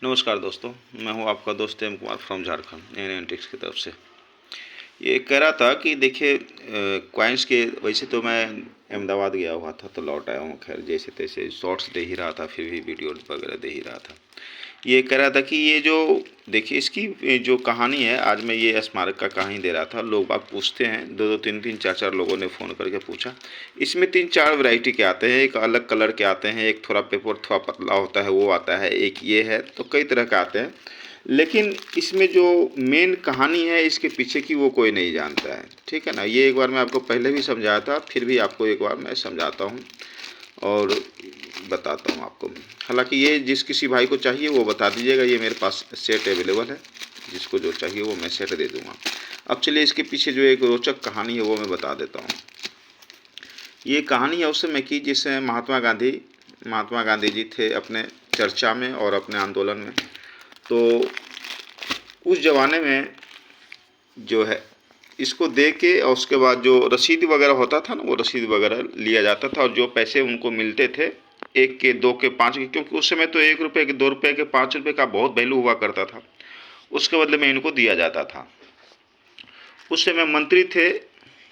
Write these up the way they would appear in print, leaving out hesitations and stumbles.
नमस्कार दोस्तों, मैं हूं आपका दोस्त एम कुमार फ्रॉम झारखंड एन टिक्स की तरफ से। ये कह रहा था कि देखिए कॉइन्स के वैसे तो मैं अहमदाबाद गया हुआ था तो लौट आया हूँ। खैर जैसे तैसे शॉर्ट्स दे ही रहा था, फिर भी वीडियो वगैरह दे ही रहा था। ये कह रहा था कि ये जो देखिए इसकी जो कहानी है, आज मैं ये स्मारक का कहानी दे रहा था। लोग बाग पूछते हैं, दो दो तीन तीन चार चार लोगों ने फ़ोन करके पूछा। इसमें तीन चार वैरायटी के आते हैं, एक अलग कलर के आते हैं, एक थोड़ा पेपर थोड़ा पतला होता है वो आता है, एक ये है, तो कई तरह के आते हैं। लेकिन इसमें जो मेन कहानी है इसके पीछे की वो कोई नहीं जानता है, ठीक है ना। ये एक बार मैं आपको पहले भी समझाया था, फिर भी आपको एक बार मैं समझाता हूँ और बताता हूँ आपको। हालांकि ये जिस किसी भाई को चाहिए वो बता दीजिएगा, ये मेरे पास सेट अवेलेबल है, जिसको जो चाहिए वो मैं सेट दे दूँगा। अब चलिए इसके पीछे जो एक रोचक कहानी है वो मैं बता देता हूँ। ये कहानी है उस समय की जिसमें महात्मा गांधी जी थे अपने चर्चा में और अपने आंदोलन में। तो उस ज़माने में जो है इसको दे के और उसके बाद जो रसीद वगैरह होता था ना, वो रसीद वगैरह लिया जाता था, और जो पैसे उनको मिलते थे, एक के, दो के, पाँच के, क्योंकि उस समय तो 1 रुपये के, 2 रुपये के, 5 रुपये का बहुत वैल्यू हुआ करता था, उसके बदले में इनको दिया जाता था। उस समय मंत्री थे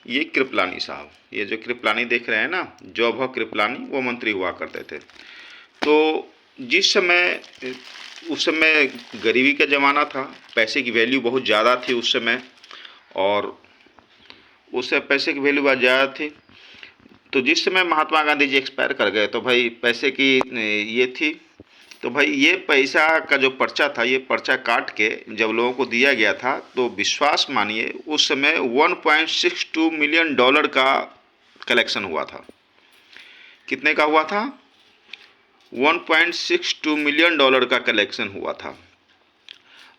ये कृपलानी साहब। ये जो कृपलानी देख रहे हैं ना, जॉब कृपलानी, वो मंत्री हुआ करते थे। तो जिस समय उस समय गरीबी का ज़माना था, पैसे की वैल्यू बहुत ज़्यादा थी उस समय, और उससे पैसे की वैल्यू बहुत ज़्यादा थी। तो जिस समय महात्मा गांधी जी एक्सपायर कर गए तो भाई पैसे की ये थी। तो भाई ये पैसा का जो पर्चा था, ये पर्चा काट के जब लोगों को दिया गया था तो विश्वास मानिए उस समय $1.62 मिलियन का कलेक्शन हुआ था। कितने का हुआ था? $1.62 मिलियन का कलेक्शन हुआ था।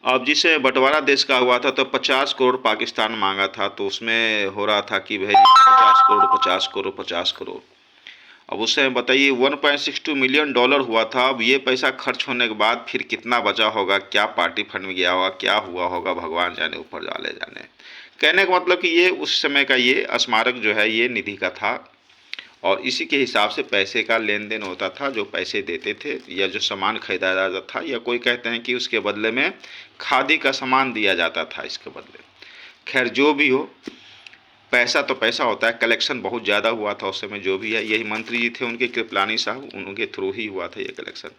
अब जिसे बंटवारा देश का हुआ था तो 50 करोड़ पाकिस्तान मांगा था, तो उसमें हो रहा था कि भाई 50 करोड़ 50 करोड़ 50 करोड़। अब उससे बताइए $1.62 मिलियन हुआ था। अब ये पैसा खर्च होने के बाद फिर कितना बचा होगा, क्या पार्टी फंड में गया होगा, क्या हुआ होगा, भगवान जाने, ऊपर वाले जाने। कहने का मतलब कि ये उस समय का ये स्मारक जो है ये निधि का था, और इसी के हिसाब से पैसे का लेन देन होता था। जो पैसे देते थे या जो सामान खरीदा जाता था, या कोई कहते हैं कि उसके बदले में खादी का सामान दिया जाता था इसके बदले। खैर जो भी हो, पैसा तो पैसा होता है। कलेक्शन बहुत ज़्यादा हुआ था उस समय। जो भी है, यही मंत्री जी थे उनके, कृपलानी साहब, उनके थ्रू ही हुआ था ये कलेक्शन।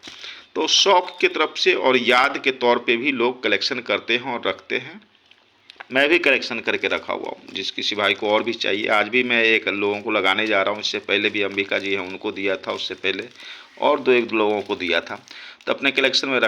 तो शौक की तरफ से और याद के तौर पे भी लोग कलेक्शन करते हैं और रखते हैं। मैं भी कलेक्शन करके रखा हुआ हूँ। जिस किसी भाई को और भी चाहिए, आज भी मैं एक लोगों को लगाने जा रहा हूँ। इससे पहले भी अंबिका जी हैं, उनको दिया था, उससे पहले और दो एक लोगों को दिया था। तो अपने कलेक्शन में